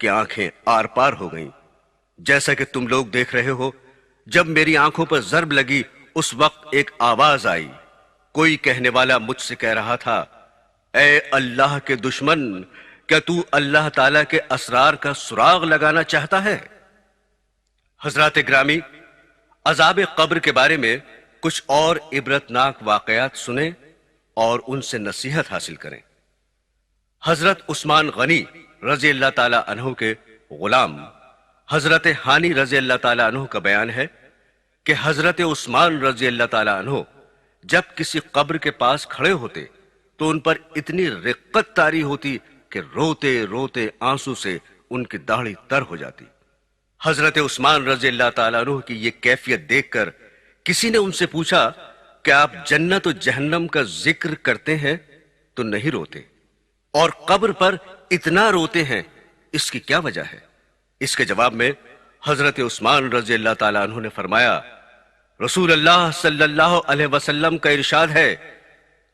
کہ آنکھیں آر پار ہو گئیں۔ جیسا کہ تم لوگ دیکھ رہے ہو، جب میری آنکھوں پر ضرب لگی اس وقت ایک آواز آئی، کوئی کہنے والا مجھ سے کہہ رہا تھا، اے اللہ کے دشمن، کیا تو اللہ تعالیٰ کے اسرار کا سراغ لگانا چاہتا ہے؟ حضرات گرامی، عذاب قبر کے بارے میں کچھ اور عبرتناک واقعات سنیں اور ان سے نصیحت حاصل کریں۔ حضرت عثمان غنی رضی اللہ تعالیٰ عنہ کے غلام حضرت ہانی رضی اللہ تعالیٰ عنہ کا بیان ہے کہ حضرت عثمان رضی اللہ تعالیٰ عنہ جب کسی قبر کے پاس کھڑے ہوتے تو ان پر اتنی رقت طاری ہوتی کہ روتے روتے آنسو سے ان کی داڑھی تر ہو جاتی۔ حضرت عثمان رضی اللہ تعالیٰ عنہ کی یہ کیفیت دیکھ کر کسی نے ان سے پوچھا کہ آپ جنت و جہنم کا ذکر کرتے ہیں تو نہیں روتے، اور قبر پر اتنا روتے ہیں، اس کی کیا وجہ ہے؟ اس کے جواب میں حضرت عثمان رضی اللہ تعالیٰ عنہ نے فرمایا، رسول اللہ صلی اللہ علیہ وسلم کا ارشاد ہے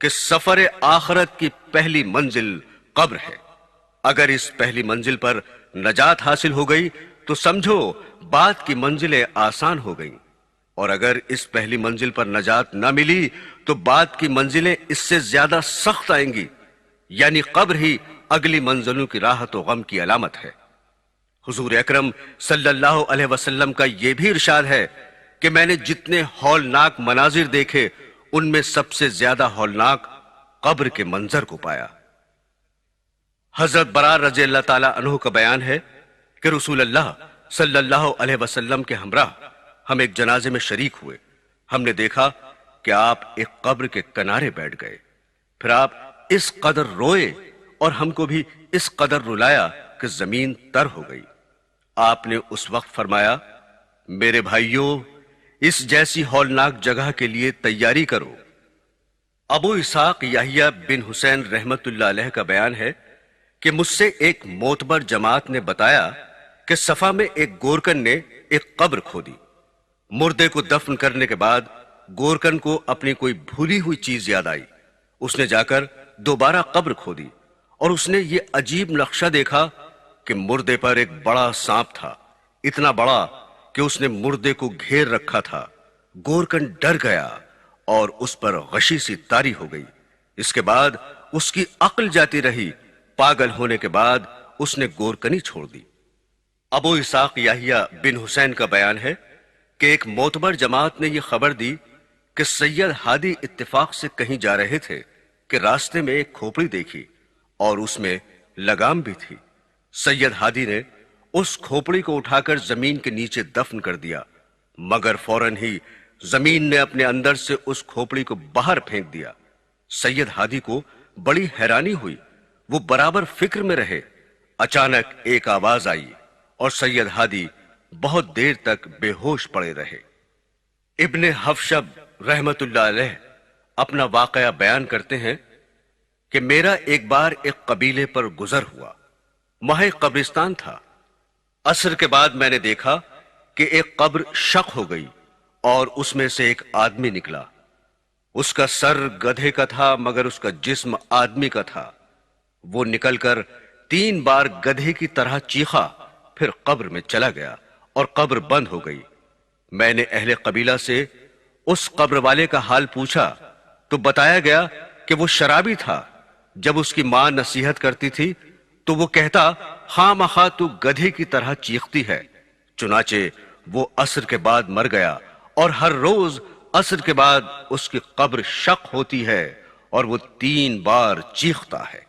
کہ سفر آخرت کی پہلی منزل قبر ہے۔ اگر اس پہلی منزل پر نجات حاصل ہو گئی تو سمجھو بعد کی منزلیں آسان ہو گئیں، اور اگر اس پہلی منزل پر نجات نہ ملی تو بعد کی منزلیں اس سے زیادہ سخت آئیں گی، یعنی قبر ہی اگلی منزلوں کی راحت و غم کی علامت ہے۔ حضور اکرم صلی اللہ علیہ وسلم کا یہ بھی ارشاد ہے کہ میں نے جتنے ہولناک مناظر دیکھے ان میں سب سے زیادہ ہولناک قبر کے منظر کو پایا۔ حضرت برار رضی اللہ تعالیٰ عنہ کا بیان ہے کہ رسول اللہ صلی اللہ علیہ وسلم کے ہمراہ ہم ایک جنازے میں شریک ہوئے۔ ہم نے دیکھا کہ آپ ایک قبر کے کنارے بیٹھ گئے، پھر آپ اس قدر روئے اور ہم کو بھی اس قدر رلایا کہ زمین تر ہو گئی۔ آپ نے اس وقت فرمایا، میرے بھائیوں، اس جیسی ہولناک جگہ کے لیے تیاری کرو۔ ابو اسحاق یحییٰ بن حسین رحمت اللہ علیہ کا بیان ہے کہ مجھ سے ایک معتبر جماعت نے بتایا کہ صفا میں ایک گورکن نے ایک قبر کھودی۔ مردے کو دفن کرنے کے بعد گورکن کو اپنی کوئی بھولی ہوئی چیز یاد آئی۔ اس نے جا کر دوبارہ قبر کھودی اور اس نے یہ عجیب نقشہ دیکھا کہ مردے پر ایک بڑا سانپ تھا، اتنا بڑا کہ اس نے مردے کو گھیر رکھا تھا۔ گورکن ڈر گیا اور اس پر غشی سی طاری ہو گئی۔ اس کے بعد اس کی عقل جاتی رہی۔ پاگل ہونے کے بعد اس نے گورکنی چھوڑ دی۔ ابو اسحاق یحییٰ بن حسین کا بیان ہے کہ ایک معتبر جماعت نے یہ خبر دی کہ سید ہادی اتفاق سے کہیں جا رہے تھے کہ راستے میں ایک کھوپڑی دیکھی اور اس میں لگام بھی تھی۔ سید ہادی نے اس کھوپڑی کو اٹھا کر زمین کے نیچے دفن کر دیا، مگر فوراً ہی زمین نے اپنے اندر سے اس کھوپڑی کو باہر پھینک دیا۔ سید ہادی کو بڑی حیرانی ہوئی، وہ برابر فکر میں رہے۔ اچانک ایک آواز آئی اور سید ہادی بہت دیر تک بے ہوش پڑے رہے۔ ابن حفشب رحمت اللہ علیہ اپنا واقعہ بیان کرتے ہیں کہ میرا ایک بار ایک قبیلے پر گزر ہوا، وہاں ایک قبرستان تھا۔ عصر کے بعد میں نے دیکھا کہ ایک قبر شق ہو گئی اور اس میں سے ایک آدمی نکلا۔ اس کا سر گدھے کا تھا مگر اس کا جسم آدمی کا تھا۔ وہ نکل کر 3 بار گدھے کی طرح چیخا، پھر قبر میں چلا گیا اور قبر بند ہو گئی۔ میں نے اہل قبیلہ سے اس قبر والے کا حال پوچھا تو بتایا گیا کہ وہ شرابی تھا۔ جب اس کی ماں نصیحت کرتی تھی تو وہ کہتا، خواہ مخواہ تو گدھے کی طرح چیختی ہے۔ چنانچہ وہ عصر کے بعد مر گیا اور ہر روز عصر کے بعد اس کی قبر شق ہوتی ہے اور وہ 3 بار چیختا ہے۔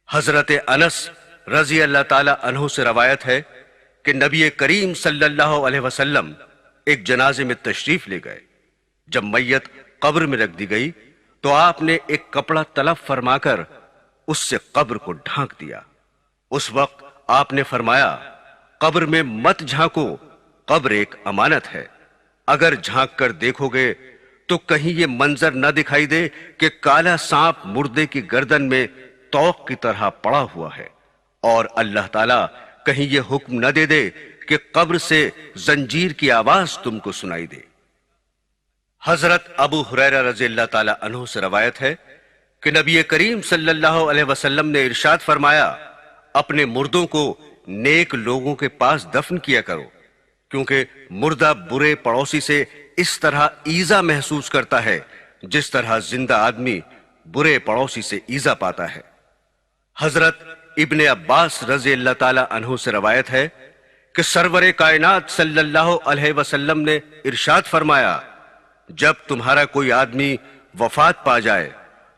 حضرت انس رضی اللہ تعالی عنہ سے روایت ہے کہ نبی کریم صلی اللہ علیہ وسلم ایک جنازے میں تشریف لے گئے۔ جب میت قبر میں رکھ دی گئی تو آپ نے ایک کپڑا طلب فرما کر اس سے قبر کو ڈھانک دیا۔ اس وقت آپ نے فرمایا، قبر میں مت جھانکو، قبر ایک امانت ہے۔ اگر جھانک کر دیکھو گے تو کہیں یہ منظر نہ دکھائی دے کہ کالا سانپ مردے کی گردن میں توق کی طرح پڑا ہوا ہے، اور اللہ تعالیٰ کہیں یہ حکم نہ دے دے کہ قبر سے زنجیر کی آواز تم کو سنائی دے۔ حضرت ابو ہریرہ رضی اللہ تعالی عنہ سے روایت ہے کہ نبی کریم صلی اللہ علیہ وسلم نے ارشاد فرمایا، اپنے مردوں کو نیک لوگوں کے پاس دفن کیا کرو، کیونکہ مردہ برے پڑوسی سے اس طرح ایذا محسوس کرتا ہے جس طرح زندہ آدمی برے پڑوسی سے ایذا پاتا ہے۔ حضرت ابن عباس رضی اللہ تعالی عنہ سے روایت ہے کہ سرور کائنات صلی اللہ علیہ وسلم نے ارشاد فرمایا، جب تمہارا کوئی آدمی وفات پا جائے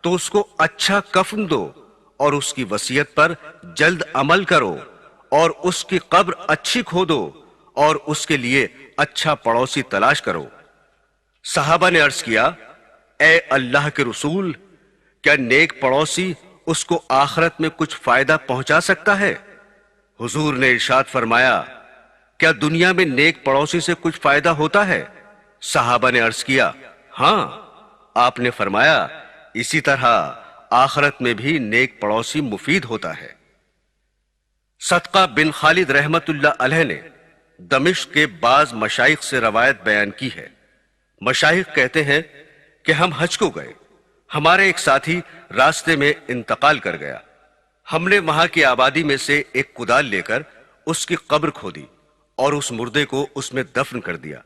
تو اس کو اچھا کفن دو اور اس کی وصیت پر جلد عمل کرو اور اس کی قبر اچھی کھودو اور اس کے لیے اچھا پڑوسی تلاش کرو۔ صحابہ نے عرض کیا، اے اللہ کے رسول، کیا نیک پڑوسی اس کو آخرت میں کچھ فائدہ پہنچا سکتا ہے؟ حضور نے ارشاد فرمایا، کیا دنیا میں نیک پڑوسی سے کچھ فائدہ ہوتا ہے؟ صحابہ نے عرض کیا، ہاں۔ آپ نے فرمایا، اسی طرح آخرت میں بھی نیک پڑوسی مفید ہوتا ہے۔ صدقہ بن خالد رحمت اللہ علیہ نے دمشق کے بعض مشائخ سے روایت بیان کی ہے۔ مشائخ کہتے ہیں کہ ہم حج کو گئے، ہمارے ایک ساتھی راستے میں انتقال کر گیا۔ ہم نے وہاں کی آبادی میں سے ایک کدال لے کر اس کی قبر کھودی اور اس مردے کو اس میں دفن کر دیا۔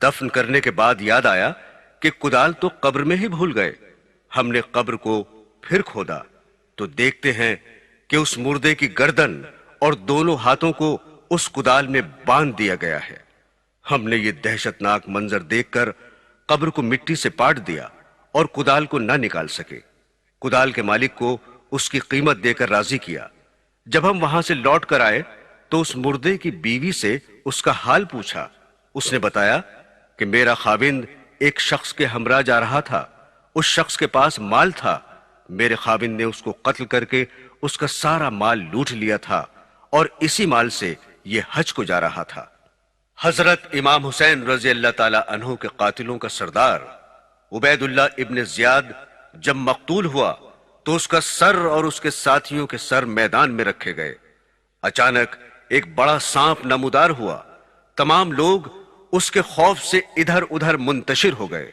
دفن کرنے کے بعد یاد آیا کہ کدال تو قبر میں ہی بھول گئے۔ ہم نے قبر کو پھر کھودا تو دیکھتے ہیں کہ اس مردے کی گردن اور دونوں ہاتھوں کو اس کدال میں باندھ دیا گیا ہے۔ ہم نے یہ دہشت ناک منظر دیکھ کر قبر کو مٹی سے پاٹ دیا اور کدال کو نہ نکال سکے۔ کدال کے مالک کو اس کی قیمت دے کر راضی کیا۔ جب ہم وہاں سے لوٹ کر آئے تو اس مردے کی بیوی سے اس کا حال پوچھا۔ اس نے بتایا کہ میرا خاوند ایک شخص کے ہمراہ جا رہا تھا، اس شخص کے پاس مال تھا، میرے خاوند نے اس کو قتل کر کے اس کا سارا مال لوٹ لیا تھا اور اسی مال سے یہ حج کو جا رہا تھا۔ حضرت امام حسین رضی اللہ تعالی عنہ کے قاتلوں کا سردار عبید اللہ ابن زیاد جب مقتول ہوا تو اس کا سر اور اس کے ساتھیوں کے سر میدان میں رکھے گئے۔ اچانک ایک بڑا سانپ نمودار ہوا، تمام لوگ اس کے خوف سے ادھر ادھر منتشر ہو گئے۔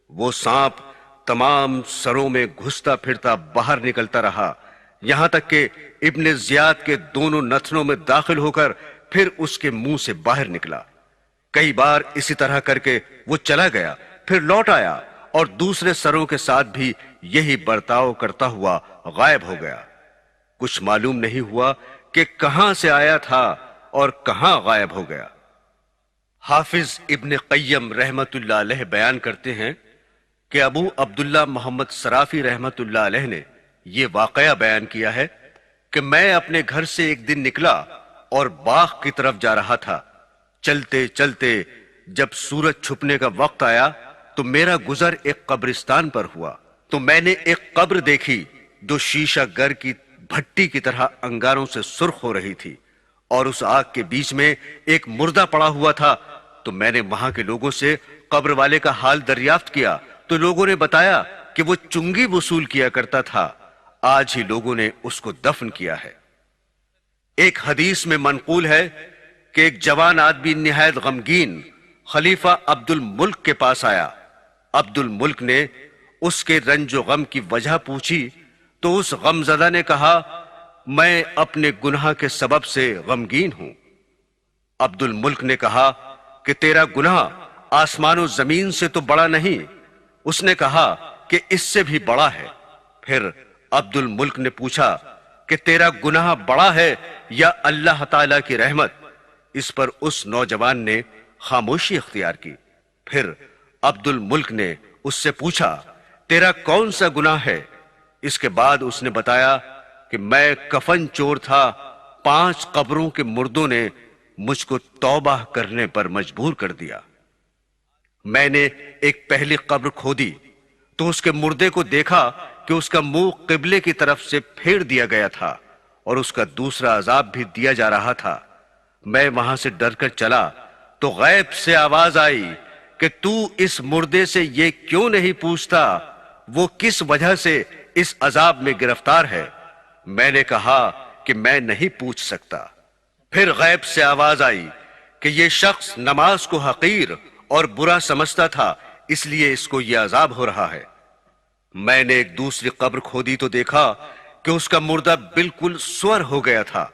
وہ سانپ تمام سروں میں گھستا پھرتا باہر نکلتا رہا، یہاں تک کہ ابن زیاد کے دونوں نتنوں میں داخل ہو کر پھر اس کے منہ سے باہر نکلا۔ کئی بار اسی طرح کر کے وہ چلا گیا، پھر لوٹ آیا اور دوسرے سروں کے ساتھ بھی یہی برتاؤ کرتا ہوا غائب ہو گیا۔ کچھ معلوم نہیں ہوا کہ کہاں سے آیا تھا اور کہاں غائب ہو گیا۔ حافظ ابن قیم رحمت اللہ علیہ بیان کرتے ہیں کہ ابو عبداللہ محمد صرافی رحمت اللہ علیہ نے یہ واقعہ بیان کیا ہے کہ میں اپنے گھر سے ایک دن نکلا اور باغ کی طرف جا رہا تھا۔ چلتے چلتے جب سورج چھپنے کا وقت آیا تو میرا گزر ایک قبرستان پر ہوا، تو میں نے ایک قبر دیکھی جو شیشہ گر کی بھٹی کی طرح انگاروں سے سرخ ہو رہی تھی، اور اس آگ کے بیچ میں ایک مردہ پڑا ہوا تھا۔ تو میں نے وہاں کے لوگوں سے قبر والے کا حال دریافت کیا تو لوگوں نے بتایا کہ وہ چنگی وصول کیا کرتا تھا، آج ہی لوگوں نے اس کو دفن کیا ہے۔ ایک حدیث میں منقول ہے کہ ایک جوان آدمی نہایت غمگین خلیفہ عبد الملک کے پاس آیا۔ عبد الملک نے اس کے رنج و غم کی وجہ پوچھی تو اس غمزدہ نے کہا، میں اپنے گناہ کے سبب سے غمگین ہوں۔ عبد الملک نے کہا کہ تیرا گناہ آسمان و زمین سے تو بڑا نہیں۔ اس نے کہا کہ اس سے بھی بڑا ہے۔ پھر عبد الملک نے پوچھا کہ تیرا گناہ بڑا ہے یا اللہ تعالی کی رحمت؟ اس پر اس نوجوان نے خاموشی اختیار کی۔ پھر عبد الملک نے اس سے پوچھا، تیرا کون سا گناہ ہے؟ اس کے بعد اس نے بتایا کہ میں کفن چور تھا، 5 قبروں کے مردوں نے مجھ کو توبہ کرنے پر مجبور کر دیا۔ میں نے ایک پہلی قبر کھودی تو اس کے مردے کو دیکھا کہ اس کا منہ قبلے کی طرف سے پھیر دیا گیا تھا اور اس کا دوسرا عذاب بھی دیا جا رہا تھا۔ میں وہاں سے ڈر کر چلا تو غیب سے آواز آئی کہ تو اس مردے سے یہ کیوں نہیں پوچھتا وہ کس وجہ سے اس عذاب میں گرفتار ہے؟ میں نے کہا کہ میں نہیں پوچھ سکتا۔ پھر غیب سے آواز آئی کہ یہ شخص نماز کو حقیر اور برا سمجھتا تھا، اس لیے اس کو یہ عذاب ہو رہا ہے۔ میں نے ایک دوسری قبر کھودی تو دیکھا کہ اس کا مردہ بالکل سور ہو گیا تھا،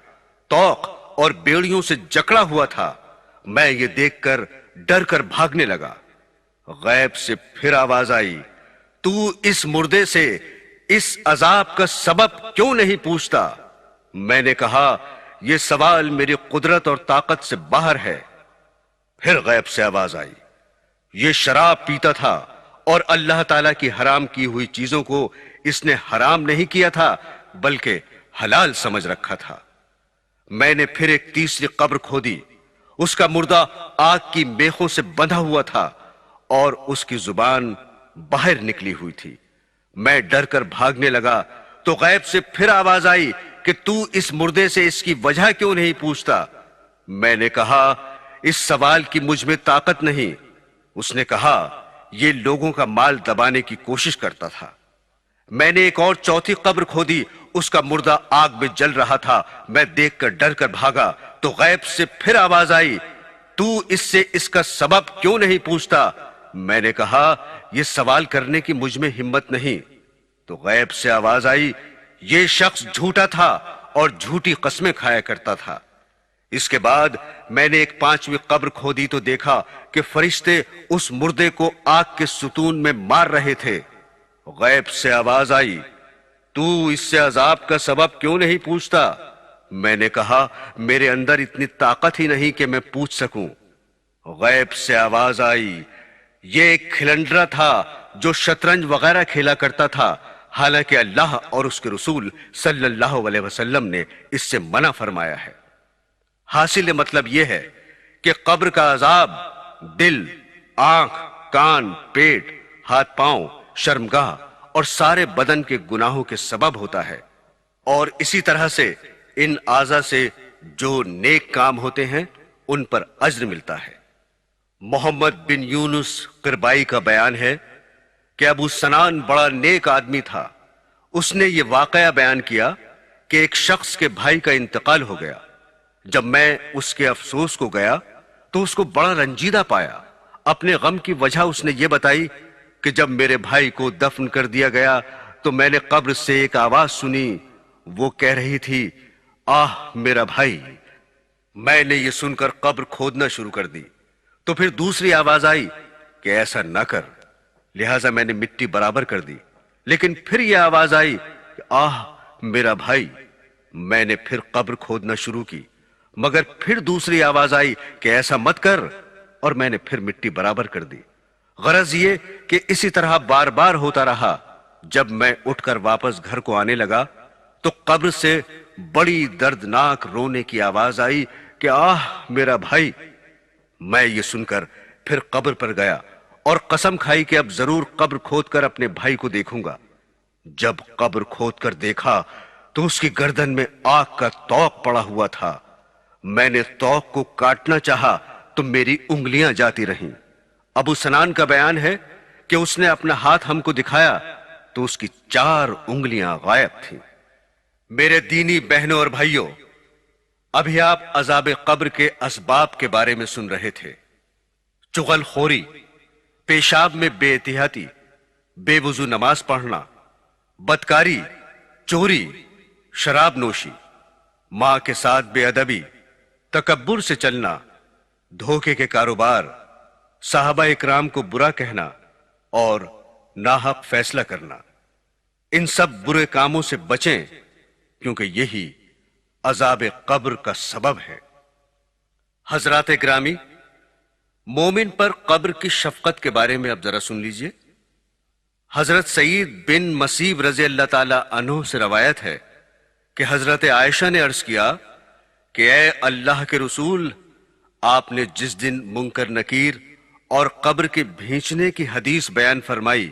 طوق اور بیڑیوں سے جکڑا ہوا تھا، میں یہ دیکھ کر ڈر کر بھاگنے لگا۔ غیب سے پھر آواز آئی، تو اس مردے سے اس عذاب کا سبب کیوں نہیں پوچھتا؟ میں نے کہا، یہ سوال میری قدرت اور طاقت سے باہر ہے۔ پھر غیب سے آواز آئی، یہ شراب پیتا تھا اور اللہ تعالیٰ کی حرام کی ہوئی چیزوں کو اس نے حرام نہیں کیا تھا بلکہ حلال سمجھ رکھا تھا۔ میں نے پھر ایک تیسری قبر کھودی، اس کا مردہ آگ کی میخوں سے بندھا ہوا تھا اور اس کی زبان باہر نکلی ہوئی تھی۔ میں ڈر کر بھاگنے لگا تو غیب سے پھر آواز آئی کہ تو اس مردے سے اس کی وجہ کیوں نہیں پوچھتا؟ میں نے کہا، اس سوال کی مجھ میں طاقت نہیں۔ اس نے کہا، یہ لوگوں کا مال دبانے کی کوشش کرتا تھا۔ میں نے ایک اور چوتھی قبر کھودی، اس کا مردہ آگ میں جل رہا تھا۔ میں دیکھ کر ڈر کر بھاگا تو غیب سے پھر آواز آئی، تو اس سے اس کا سبب کیوں نہیں پوچھتا؟ میں نے کہا، یہ سوال کرنے کی مجھ میں ہمت نہیں۔ تو غیب سے آواز آئی، یہ شخص جھوٹا تھا اور جھوٹی قسمیں کھایا کرتا تھا۔ اس کے بعد میں نے ایک پانچویں قبر کھودی تو دیکھا کہ فرشتے اس مردے کو آگ کے ستون میں مار رہے تھے۔ غیب سے آواز آئی، تو اس سے عذاب کا سبب کیوں نہیں پوچھتا؟ میں نے کہا، میرے اندر اتنی طاقت ہی نہیں کہ میں پوچھ سکوں۔ غیب سے آواز آئی، یہ ایک کھلنڈرا تھا جو شطرنج وغیرہ کھیلا کرتا تھا، حالانکہ اللہ اور اس کے رسول صلی اللہ علیہ وسلم نے اس سے منع فرمایا ہے۔ حاصل مطلب یہ ہے کہ قبر کا عذاب دل، آنکھ، کان، پیٹ، ہاتھ پاؤں، شرمگاہ اور سارے بدن کے گناہوں کے سبب ہوتا ہے، اور اسی طرح سے ان اعضاء سے جو نیک کام ہوتے ہیں ان پر اجر ملتا ہے۔ محمد بن یونس قربائی کا بیان ہے کہ ابو سنان بڑا نیک آدمی تھا۔ اس نے یہ واقعہ بیان کیا کہ ایک شخص کے بھائی کا انتقال ہو گیا۔ جب میں اس کے افسوس کو گیا تو اس کو بڑا رنجیدہ پایا۔ اپنے غم کی وجہ اس نے یہ بتائی کہ جب میرے بھائی کو دفن کر دیا گیا تو میں نے قبر سے ایک آواز سنی، وہ کہہ رہی تھی، آہ میرا بھائی۔ میں نے یہ سن کر قبر کھودنا شروع کر دی تو پھر دوسری آواز آئی کہ ایسا نہ کر، لہٰذا میں نے مٹی برابر کر دی۔ لیکن پھر یہ آواز آئی کہ آہ میرا بھائی۔ میں نے پھر قبر کھودنا شروع کی، مگر پھر دوسری آواز آئی کہ ایسا مت کر، اور میں نے پھر مٹی برابر کر دی۔ غرض یہ کہ اسی طرح بار بار ہوتا رہا۔ جب میں اٹھ کر واپس گھر کو آنے لگا تو قبر سے بڑی دردناک رونے کی آواز آئی کہ آہ میرا بھائی۔ میں یہ سن کر پھر قبر پر گیا اور قسم کھائی کہ اب ضرور قبر کھود کر اپنے بھائی کو دیکھوں گا۔ جب قبر کھود کر دیکھا تو اس کی گردن میں آگ کا توق پڑا ہوا تھا۔ میں نے توق کو کاٹنا چاہا تو میری انگلیاں جاتی رہیں۔ ابو سنان کا بیان ہے کہ اس نے اپنا ہاتھ ہم کو دکھایا تو اس کی 4 انگلیاں غائب تھیں۔ میرے دینی بہنوں اور بھائیوں، ابھی آپ عذاب قبر کے اسباب کے بارے میں سن رہے تھے۔ چغل خوری، پیشاب میں بے احتیاطی، بے وضو نماز پڑھنا، بدکاری، چوری، شراب نوشی، ماں کے ساتھ بے ادبی، تکبر سے چلنا، دھوکے کے کاروبار، صحابہ اکرام کو برا کہنا اور ناحق فیصلہ کرنا۔ ان سب برے کاموں سے بچیں، کیونکہ یہی عذاب قبر کا سبب ہے۔ حضرات گرامی، مومن پر قبر کی شفقت کے بارے میں اب ذرا سن لیجئے۔ حضرت سعید بن مسیب رضی اللہ تعالی عنہ سے روایت ہے کہ حضرت عائشہ نے عرض کیا کہ اے اللہ کے رسول، آپ نے جس دن منکر نکیر اور قبر کے بھینچنے کی حدیث بیان فرمائی،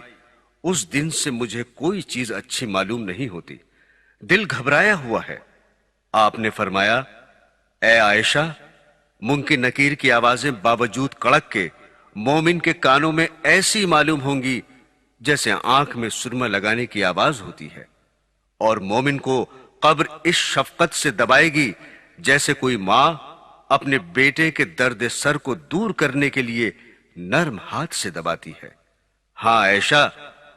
اس دن سے مجھے کوئی چیز اچھی معلوم نہیں ہوتی، دل گھبرایا ہوا ہے۔ آپ نے فرمایا، اے عائشہ، منکر نکیر کی آوازیں باوجود کڑک کے مومن کے کانوں میں ایسی معلوم ہوں گی جیسے آنکھ میں سرما لگانے کی آواز ہوتی ہے، اور مومن کو قبر اس شفقت سے دبائے گی جیسے کوئی ماں اپنے بیٹے کے درد سر کو دور کرنے کے لیے نرم ہاتھ سے دباتی ہے۔ ہاں عائشہ،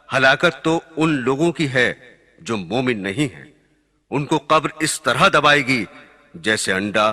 ہلاکت تو ان لوگوں کی ہے جو مومن نہیں ہیں، ان کو قبر اس طرح دبائے گی جیسے انڈا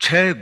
6